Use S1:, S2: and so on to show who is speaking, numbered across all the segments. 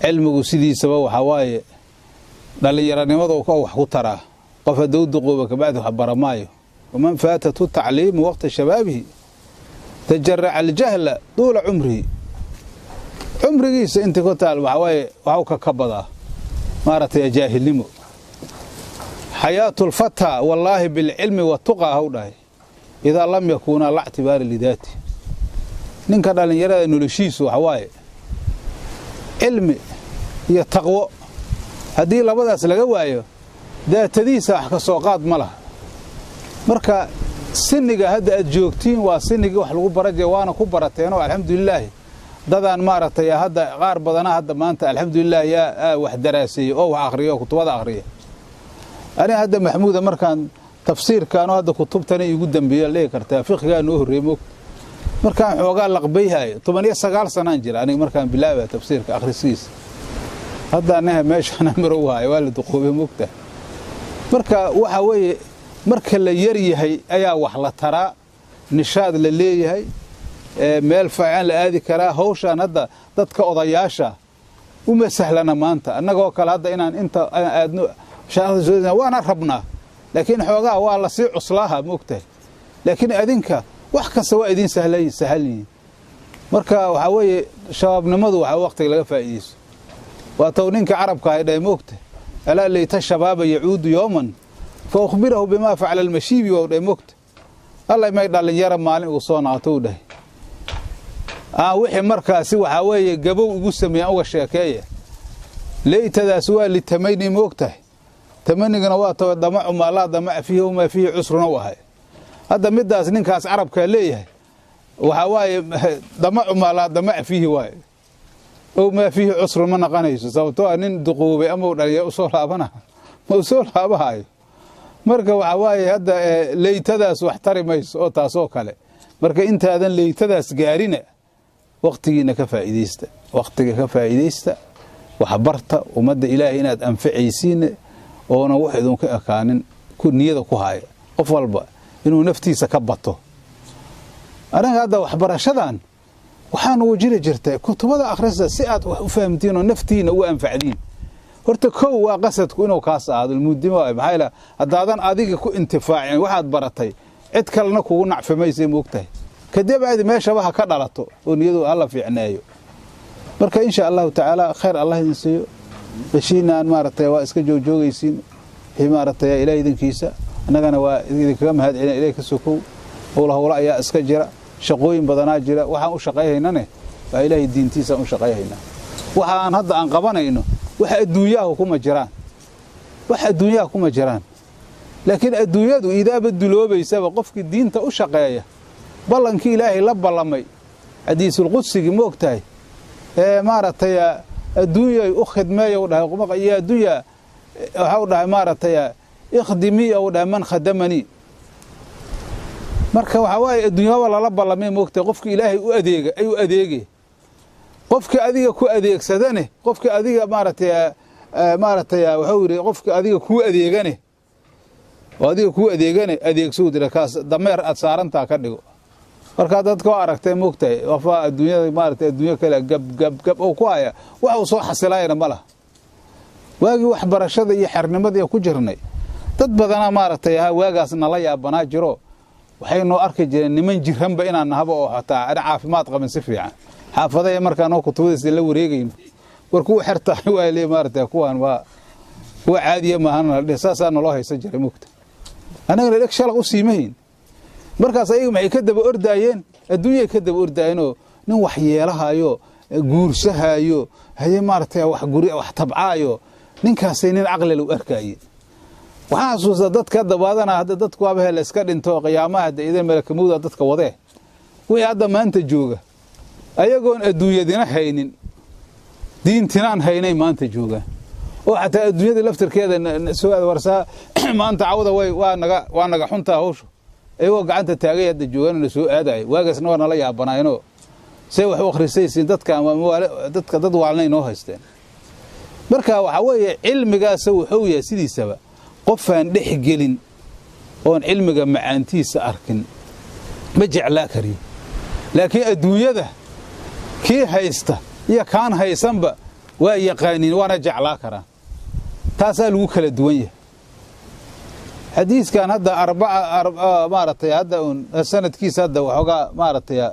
S1: علمه سيدي سبا وحواي دليراني مضوا كو wax ku tara qof haduu duqooba ka baad wax baramaayo ومن فاتته التعليم وقت شبابه تجرع الجهل طول عمره عمريس انت كتال وحواي waxu ka kabada maartay jaahilnimo حياة الفتى والله بالعلم والتقى هوداي إذا لم يكون على اعتبار لذاته ninka dhalinyarada noloshiisu waxawaaye ilmi iyo taqwo hadii labadaas laga waayo daatadiisa wax ka soo qaad ma laha marka siniga hadda aad joogtiin waa siniga wax lagu baraje waana ku barateen oo alxamdulillah dadaan maartay hadda qaar badana hadda maanta alxamdulillah yaa wax daraasay oo wax akhriyo kutubada akhriyo ani hadda maxmuuda markaan tafsiirkaan hadda kutubtana igu dambeeyay leey kartaa fiqhiga noo horeemo markaan xoogaa laqbayhay 19 sanaan jira aniga markaan bilaabay tafsiirka akhriskiis hadda anaha meeshaan maro waay wala duqoobay mugta marka waxa weeye marka la yar yahay ayaa wax la taraa nishaad la leeyahay meel fiican la aadi karaa hawshan hadda dadka odayaasha uma sahlana maanta annagoo kala hadda inaan inta aadno shaaqada waana rabnaa laakiin xoogaa waa la sii cuslaha mugta laakiin adinka wax kasta waa idin sahlan marka waxa weeye shabaabnimadu waxa waqtiga laga faa'iideysto waa tawninka carabka ay dhay moogta ala leeyta shabaab yacuud yawman fa akhbirahu bima fa'ala al-mashibi wa dhay moogta alla may dhalinyaro maalin ugu soo naato dhahay wixii markaasi waxa weeye gabow ugu sameeyay uga sheekeeya leeytadaas waa li tamayni moogta tamanigana waa damac ma la damac fihi uma fihi usruna wahay هذا مداس نينكاس عرب كليه وحواي دمع ما لا دمع فيه واي او ما فيه عسر ما نقنيس سببتو ان دقوبي اما دليا وسو لابنا ما سو لابهاي marka waxawaay hadda leeytadaas wax tarimayso oo taasoo kale marka intaadan leeytadaas gaarina waqtigiina ka faa'iideysta wax barta umada ilaahay inaad anficaysiin oo wax idin ka akaanin ku niyada ku haaya qof walba inuu naftiisa ka bato anaga hadda wax barashadan waxaan ugu jirtay kutubada akhrista si aad wax u fahamtiin oo naftiina u anfacdiin horta koow waa qasadku inuu ka saado mudimo ay maxayla hadaadan adiga ku intifaacin waxaad baratay cid kalena kugu nacfamaysa moogtahay kadib aad meesha waxa ka dhalato oo niyadu alla fiicnaayo marka insha Allah ta'ala khair Allah idin siiyo bashiinaan maartay waa iska joogaysiin maartay ilaahay idinkiisa anagana waa idinka mahad celin ilaahay ka sokow howlaha ayaa iska jira shaqooyin badanaa jira waxaan u shaqeeynaa waa ilaahay diintiisa u shaqeeynaa waxaan hadda aan qabanayno waxa adduunyaha kuma jiraan laakiin adduunyadu idaaba duloobaysa qofkii diinta u shaqeeya ballankii ilaahay la ballamay hadiisul qudsiga moogtahay maartay adduunyay u khidmeeyo dhahay qoma iyo adduunya waxa dhahay maartay ikhdimi oo dhaman khadamani marka waxa waay adduunyada la ballamay moogtahay qofkii ilaahay u adeega ay u adeegay qofka adiga ku adeegsadane qofka adiga maartay wuxuu yiri qofka adiga ku adeegane adeegso dirakaas dameer aad saaranta ka dhigo marka dadku aragtay moogtay wafa adduunyada maartay adduunyo kale gab oo ku haya waxa soo xasilayna malaha waagi wax barashada iyo xirnimada ku jirnay dad badan maartay waagaas nala yaabana jiro waxay noo arki jireen niman jiranba inaan nahaba oo xataa ana caafimaad qaban si fiican xaafadaya markaan oo kutubadiisa la wareegayno warku xirta waa leey maartay kuwan waa caadi ma ahan dhisaasana loo haysan jiray moogta anaga leeyahay shaqo u siimayn markaas ayagu maxay ka daba ordaayeen adduunyada ka daba ordaayeen nin wax yeelahayo guursahayo haye maartay wax guri wax tabcaayo ninkaas nin aqli loo arkay waxa xasuusta dadka dabaadana hadda dadku waa hel iska dhinto qiyaamaha idan malakamuuda dadka wadee way hadda maanta jooga ayagoon adduunyadina haynin diintinaan haynay maanta jooga oo xataa adduunyada laftirkeeda soo warsaa maanta cawda way waa naga xunta hawsho ayagoo gacanta taagay hadda joogan soo aaday waagaasna waa la yaabanaayno say wax u akhrisaysiin dadka dad waalnay noo haysteen marka waxa weeye cilmigaas wuxuu yahay sidiisaba qofaan dhixgelin oon cilmiga macaantiisa arkin ma jeclaa kari laakiin adduunyada kii haysta iyo kaan haysanba ويقانين وانا جعلا كران تاسا لو كلا دوانيه حديث كان هذا أربعة مارتي هذا السنة كيس هذا وحقا مارتي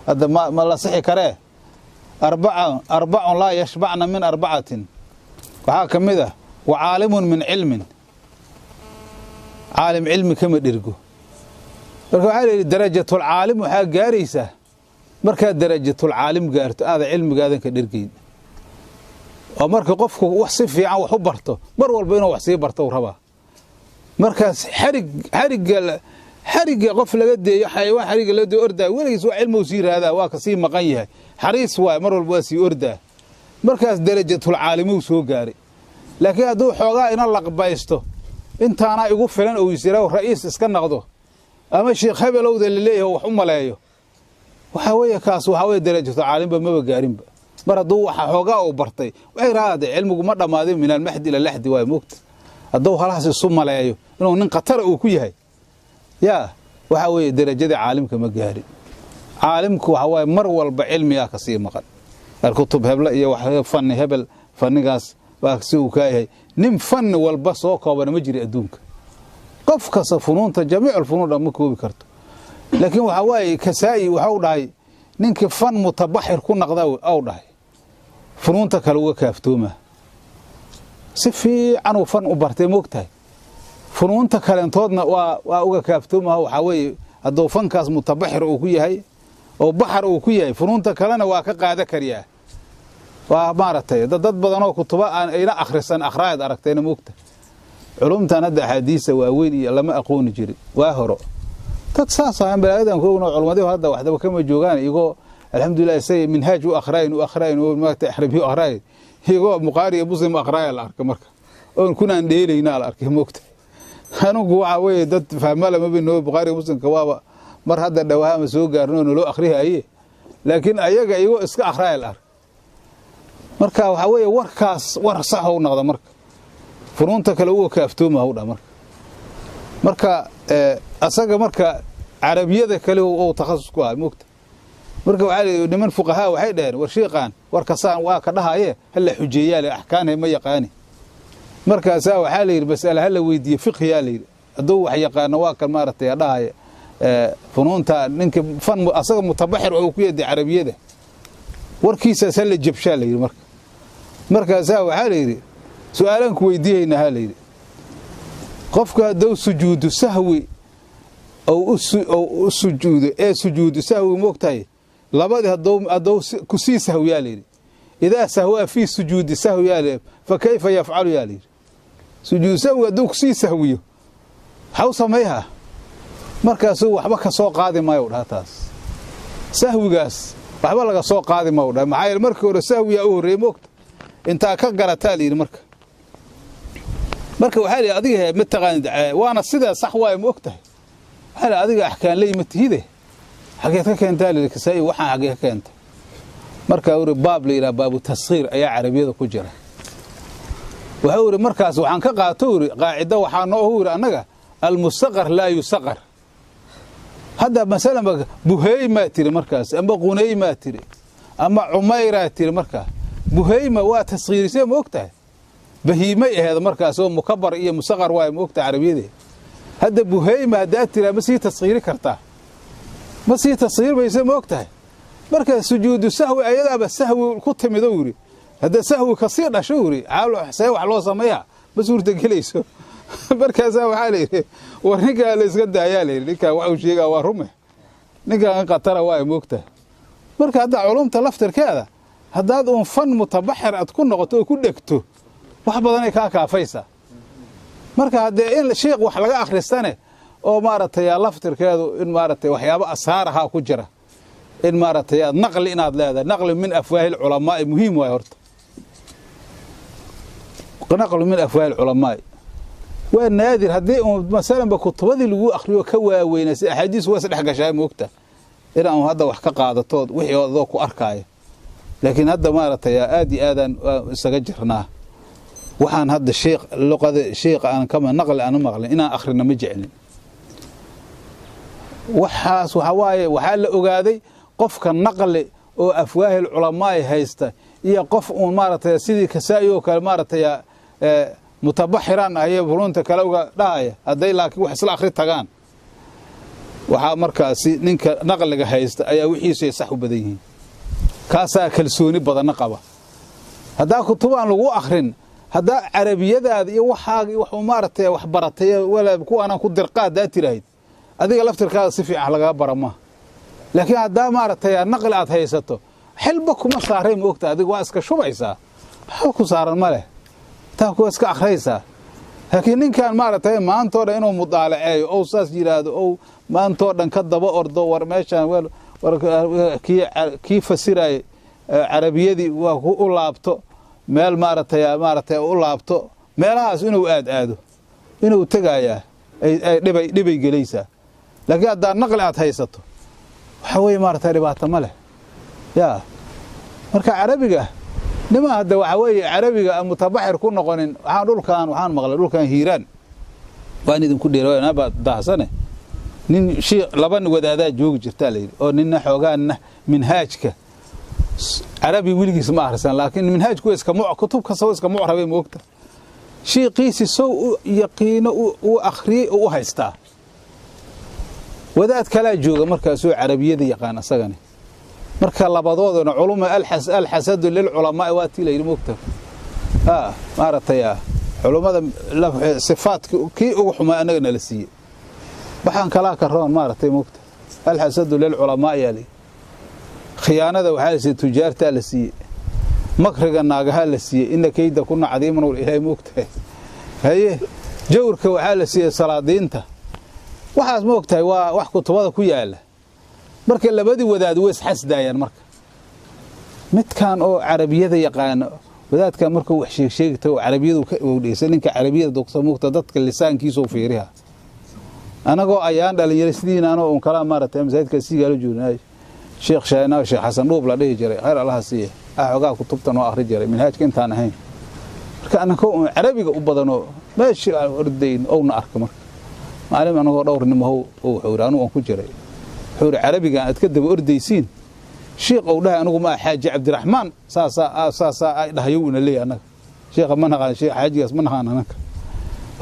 S1: هذا ما لا صحي كراه أربع لا يشبعنا من أربعة وحاكم ذا وعالم من علم عالم علم كما درجو على درجة العالم وحاجة جاريسة مركز درجة العالم قارت هذا علم قاعد كدرجين ومركز قفك وحصف في عو حبرته مرول بينه وحصي برته وربا مركز حرق قف لقدي حيوان حرق لقدي أردا وليس علم وسير هذا واقصي مقيه حريص مرول بواسي أردا مركز درجة العالم وسو قاري لكن هذا حقا إن الله قبايسته انت أنا يقف فلان أو يصيره رئيس اسكن نقضه أما الشيخ هبل أو ذا اللي هو حمى لايه وحاوية كاس وحاوية درجة العالم بما بقارين برضو حقا أو برطي وإرادة علمه مرة ماضي من المحد إلى اللحد وموت الضوء خلاص الصم لايه إنه ننقطر أو كيه يا وحاوية درجة عالم كما قارين عالمك وحاوية مرول بعلم يا كثير مقال الكتب هبل يا فن هبل فن قاس واكسو كاي نم فن والبس وكوبنا مجري ادونك قف كصفنون جميع الفنون ما كوبي كرتو لكن وحواي كساي وحو دحاي نينك فن متبحر كو نقدا او دحاي فنونتا kale uga kaaftooma si fiican oo fan u bartay moogtahay فنونتا kaleentodna waa uga kaaftooma waxa weey hadoo fankaas mutabahir oo ku yahay oo bahar oo ku yahay فنونتا kalena waa ka qaada kariyaa ومارتي dad badan oo kutuba aan ayna akhrisan akhraad aragtayna moogta culumtan hada xadiisa waaweyn iyo lama aqoon jirin waa horo dad saasaan balaadaan koogno culumada hada waxba kama joogan iyago alxamdulillah say minhaaj u akhrayn oo ma tahribi akhrayn iyago muqaari muslim akhraay la arka marka oo kunaan dheelayna la arkay moogta anigu waxa weey dad fahmala ma bino muqaari muslim ka waaba mar hada dhawaama soo gaarno loo akhriyahay laakiin ayaga iyago iska akhraay la marka waxa weey warkaas war sax oo noqdo marka furunta kale uu kaaftooma hawdha marka asaga marka arabiyada kale oo takhasus ku ah moogta marka waxa niman fuqahaa waxay dhaheen war sheeqan war kasaan waa ka dhahaye hal xujeeyay ahkaanay ma yaqaani marka saa waxa la yiri mas'ala hal weydiyo fiqhiya la yiri adoo wax yaqaan waa kan maaratay dhahaye furunta ninka fan asaga mutabahir oo ku yeeday arabiyada warkiisa sal jabsha la yiri marka saa waxa la yiri su'aalan ku weydiiyayna ha la yiri qofka doo sujuudu sahwi oo sujuudu sahwi moogtahay labada hadoo ku sii sahwiya la yiri ida sahwa fi sujuudi sahwi ya la fa kayfa yaf'alu ya la yiri sujuudu sahwi hadoo ku sii sahwiyo haw sameeyaa markaas waxba ka soo qaadi maayo dhaataas sahwigaas waxba laga soo qaadi ma wada maxay markii hore sahwiya oo reemogta inta ka garataa leeyahay marka waxa la adiga ma taqaan waana sida sax waay moogtahay waxa la adiga ahkaan leey matihide xageed ka keentaa leeyahay kasay waxa xageed ka keenta marka uu baab leeyahay baabu tasxiir ayaa arabiyada ku jira waxa uu markaas waxaan ka qaato qaacida waxa noo uu anaga al-mustaqar la yusaqar هذا مثلا بهيمة تري مركز أما غنيمة تري أما عميرة تري مركز بهيمة وتصغير سيم وقتها بهيمة هذا مركز هو مكبر إيه مصغر واي وقتها عربية دي هذا بهيمة هذا تري مسي تصغير كرتاه مسي تصغير بيسمى وقتها مركز سجود السهو أيضا بس سهو الخط مدوري هذا سهو كثير شوري عالو حساوي على صميها بس ورتك ليسو markaas waxa leeyahay warniga la iska daayay ninka waxa uu sheegay waa rume ninka qatara waa moogta marka hada culumta laftirkeeda hadaad oo fan mutabahir ad ku noqoto oo ku dhegto wax badan ay ka kaafaysa marka hada in sheekh wax laga akhristane oo maaratay laftirkeedu in maaratay waxyaabo asaaraha ku jira in maaratay naqli inaad leedahay naqli min afwaahil ulama muhiim way horta naqli min afwaahil ulama ونادر هدي مثلا بكتبدي لو اخريو كواوينا سي احاديث واسدخ غشاي موقتا إنه هذا wax ka qaadatood wixii oo ku arkay laakiin hadda maartay aadaan isaga jirnaa waxaan hadda sheekh aan kama naql aan maqlin inaan akhrina ma jeclin waxaas waxa waaye waxa la ogaaday qofka naqli oo afwaahil ulama haysta iyo qof uun maaragtay sidii kasaa'i oo kale maaragtay mutabaxiran ayay furunta kale uga dhahaya hadday laakiin wax isla akhri tagaan waxaa markaasi ninka naqliga haysta ayaa wixiisa sax u badan yihiin kaasaa kalsooni badan qaba haddaa kutubaan lagu akhrin haddaa carabiyadaada iyo waxaaga wax maaragtay wax baratay wala kuwana ku dirqaad tiraahid adiga laftirkaada si fiican laga barama laakiin haddaa maaragtay naqli aad haysato xilba kuma saaray moogta adiga waa iska shubaysaa waxa ku saaran ma leh taa ku iska akhraysaa laakiin ninkan maaragtay maantoo dhan inuu mudaalaceeyo oo saas yiraahdo oo maantoo dhan ka daba ordo war meeshan war kii fasiray carabiyadii waa ku u laabto meel maaragtay u laabto meelahaas inuu aado inuu tagayaa ay dhibay gelaysaa laakiin haddaa naqli aad haysato waxa weeye maaragtay dhibaato ma leh yaa marka carabiga nima hadda waxa weeye carabiga mutabaxir ku noqonin waxaan maqlay dhulkan hiiraan waan idin ku dheeroona ba daahsane nin sheekh laba wadaada joogi jirta leeyahay oo ninna xoogaana minhaajka عربي ويلجيس ما أحرسان لكن منهاج كويس كتب كسويس كمعربي موقته شيء قيسي سو يقين وأخري وهيستا وذات كلا جوجا مركز سو عربية دي يقانا سجني مركز لبضوضنا علوم الحسد للعلماء واتي لي المكتب ما رتيا علوم هذا صفات كي وحما أنا نلسي بحن كلا كرون ما رتي مكتب الحسد للعلماء يلي خيانة وحالة تجارة لسي مكرق الناقها لسي إن كيدا كنا عظيما والإلهي موقته هاي جورك وحالة سي صلادينته وحاس موقته وحكو طواده كياله مركا اللي بدي وداد ويس حس داير مركا مت كان أو عربية يقان وذات كان مركا وحشيكته عربية وليسان إنك عربية دكتور موقته ضدك اللسان كيسو فيريها أنا قو أيان دالي يرسدين أنا وم كلام مرتهم زايد كسي قالوا جوناي شيخ شاينا شيخ حسن روب لا دي جري خير الله سيه اخوغا كتبتن oo akhri jiray manhajka intaan ahayn marka anako carabiga u badano meeshi ordayn oo na arko marka maalin anagoo dhowrnimo oo xawraanu aan ku jiray xawr carabiga aad ka daba ordaysiin sheekh oo dhahay anigu ma xaaji Cabdiraxmaan saasa ay dhahayo una leeyahay anaga sheekh ma naqaan sheekh xaajigaas ma naqaan anaga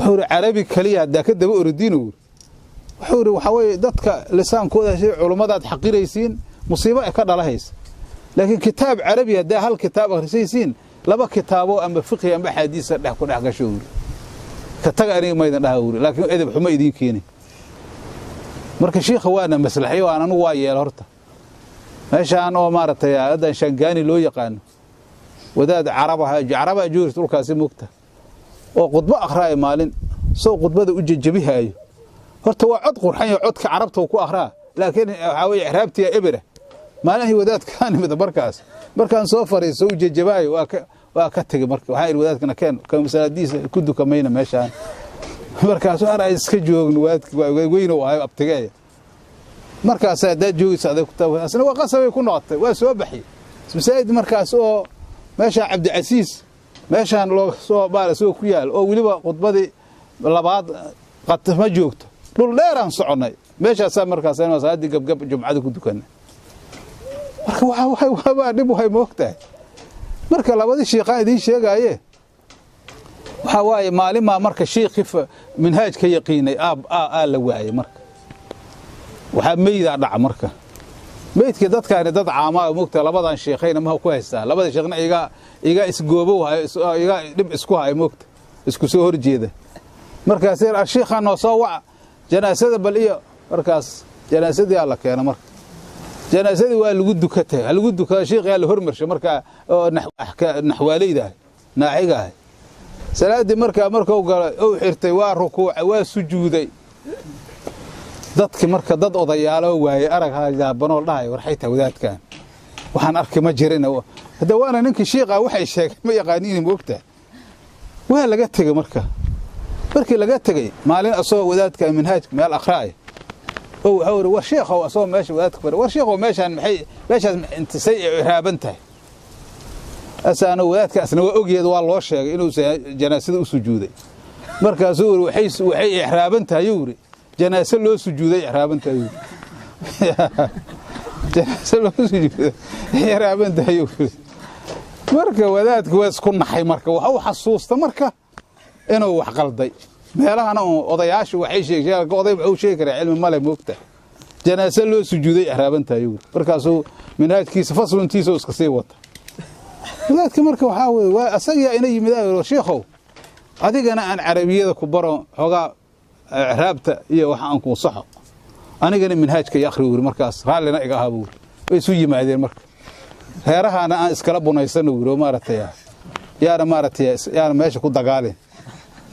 S1: xawr carabi kaliya hada ka daba ordiino xawr waxa way dadka lisaankooda shay culimadaad xaqiraysiin مصيبة كذا هيس لكن كتاب عربي ده هل كتاب أخرسيسين لبا كتابه أما فقه أما حديث ده كل حاجة شهور كتجاري ما يدنا هوري لكن إذا بحما يدين كيني مركز شيخ وانا مسلحي وانا نوايا الهرطة ماشي أنا ما رت يا هذا شنقاني لو يقان وذا عربها جورس تقول كاسي مكته وقطبة أخرى مالين سو قطبة ده وجه جبيها أيه هرطة وعد قرحين عد كعربته وكو أخرى لكن حاوي عربتي يا إبرة ما له وداد كان مذا بركان صفر يسوي جباي وأكتج مرك وهاي الوداد كان مساعديس كدو كمينا ماشان مركز أنا إسكجوا الوداد وين وهاي أبتجاي مركز ده جوي سعد كتاب أصلا وقصة يكون نقطة وسوبحي مساعد مركز أو ماشى عبد العزيز ماشان لو سو بار سو كيال أو ولي قطبة لبعض قد ما جوكت لول لا ران صعناي ماشى مركز أنا مساعد قب جمعة كدو كنا marka waxa dhib waxay moogtahay marka labadii sheekha idin sheegaaye waxa waaye maalima marka sheekhi manhajka yaqiinay la waayay marka waxa meeyda dhac marka meedka dadkaan dad caama moogta labadan sheekhayna ma ku haystaa labada sheekhna iga isgoobo iga dhib isku hay moogta isku soo horjeeda markaas sheekhan oo soo wac janaasada bal iyo markaas janaasadii alla keena marka جنازتي والجود كته الجود كشيخ قال هرمرش مركا نحواليده ناعقه سلادي مركا وقال او خيرتي waa rukuuc waa sujuuday dadki marka dad odayaalo waay arag hada banool dhahay warxayta wadaadkan waxaan arkay ma jirin hada waana ninkii sheekha waxay sheegay ma yaqaaniin moogta waa laga tagay markii laga tagay maalin asoo wadaadka manhaj meel aqraay أو حور والشيخ هو أصلا ماشي وأذكر والشيخ هو ماشي أنت سيء إرهابنته أنا وذاتك أنا وأجيد والله الشيء إنه جنازة وسجودي مركز زور وحي إرهابنته يوري جنازة له سجودي إرهابنته يوري جنازة له سجودي إرهابنته يوري marka wadaadku waa isku naxay marka waxa uu xasuusta marka inuu wax qalday meelahana odayaashu waxay sheegeen oday wuxuu sheegay cilmi male moogta janaasa loo sujuuday araabantay markaasuu minhaajkiisa fasluntiisa iska sii wata wadaadka marka waxa weey asaga inay yimidaan sheekhow adigana aan carabiyada ku baro xogaa raabta iyo waxa aan ku saxo anigana minhaajka iyo akhri wuri markaas raalina iga ahaa wuri way isu yimaadeen marka heerahana aan iskala bunaysano wuri maaratay yaana meesha ku dagaaleen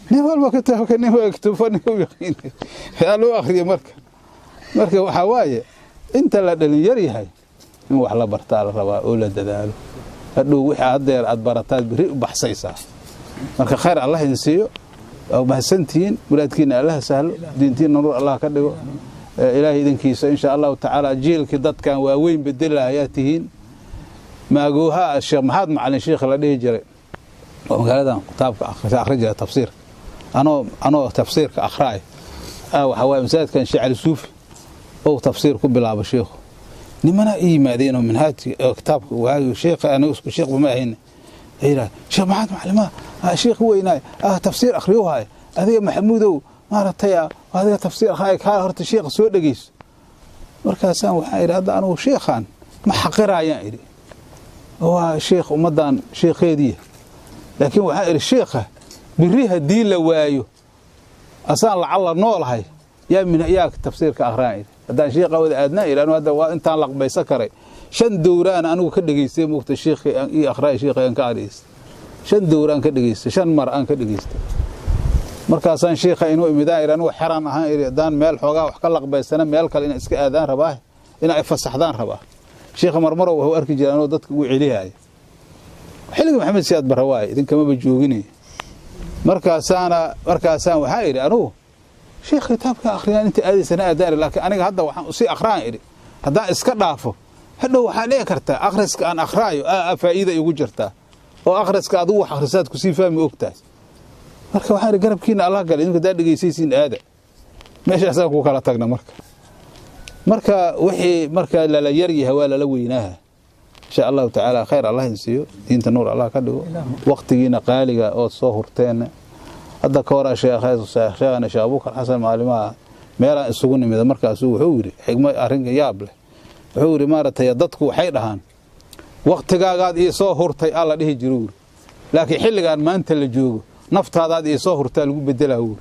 S1: nin walba ka tahay nin waa kitufan u yaqiin yaa loo akhriyo marka waxa waaye inta la dhalin yar yahay in wax la bartaa la rabaa oo la dadaalo hadhow wixii adeer aad barataad bari u baxsaysaa marka khayr Allah idin siiyo oo mahsantiin muraadkiina Allah sahlo diintiina nuur Allah ka dhigo ilaahay idinkiisa insha Allah ta'ala jiilkii dadkan waa weyn bedelayaa tihiin maaguha Sheekh Maxamed Macalin Sheekh la dhihi jiray oo magaaladan kitaabka akhriya tafsiir anoo tafsiirka akhraay waxa waa masaajidkan Sheekh Suufi oo tafsiir ku bilaabo sheekhu nimana yimaadeen minhaaj kitaabka waa sheekh ana isku sheekh ma ahayn ayra Sheekh Maxamed Macalin sheekh weynaay tafsiir akhriyohay adiga Maxamuudow maaratay adiga tafsiir akhriyo ka horta sheekh soo dhageys markaasaan waxa iraada anu sheekhan ma xaqiraayaan iri waa sheekh umadan sheekheedii laakiin waxa iri sheekha biri hadii la waayo asaan la noolahay yaa min yaa tafsiirka akhriyo hadaan sheekha wada aadna ilaano hada waa intaan laqbaysa karay shan dowraan anigu ka dhageystay muqta sheekhi iyo akhriyo sheekhan ka aris shan dowraan ka dhageystay shan mar aan ka dhageystay markaasaan sheekha inuu imidaan iraano xiraan ahaan iridaan meel xoogaa wax ka laqbaysana meel kale in iska aadaan rabaa in ay fasaxdaan rabaa sheekha marmaro wuxuu arki jiraan oo dadku u celiyay xilliga Maxamed Siyaad Barawaay idin kama joogin markaasaan waxa iri anu sheekh kitaabka akhriyan inta aadaysan aadaan laakiin aniga hadda waxaan si akhraan iri hadaa iska dhaafo hadhow waxa leeyahay karta akhriska aan akhraayo faa'iido igu jirta oo akhriska adu wax akhrisaad ku sii fahmi ogtahay marka waxaan iri garabkiina Allah gal idinka daadhigaysiin aada meeshaas ku kala tagna marka wixii marka la yar yahay waa la weynaaha insha Allah ta'ala khayr Allah insiyo diinta nuur Allah ka dhigo waqtigiina qaaliga oo soo hurteen hadda ka hor sheekhana Sheekh Abu Bakar Xasan Maalima meela isugu nimid markaas wuxuu yiri xigmad arrinka yaab leh wuxuu yiri maaratay dadku waxay dhahaan waqtigaagaad iyo soo hurtay alla dhihi jiruur laakiin xilligan maanta la joogo naftaadaad iyo soo hurtaa lagu bedelaa wuur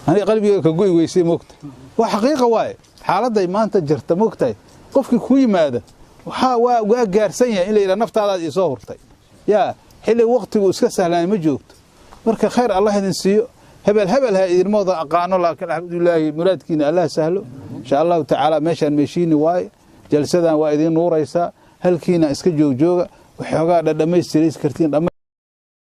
S1: ani qalbigayga ka go'ay weysay moogta waa xaqiiqo waay xaaladday maanta jirta moogtay qofkii ku yimaada waxa waa gaarsan yahay in la yiraahdo naftaadaad iyo soo hurtay yaa xilli waqtigu iska sahlaan ma joogto marka khayr Allah idin siiyo hebel ha idin mooda aqaano laakiin alxamdulillah muraadkiina Allah sahlo insha Allah ta'ala meeshan meeshiini waay jalsadan waa idin nuuraysa halkiina iska jooga waxoogaa dhadhamaystiris kartiin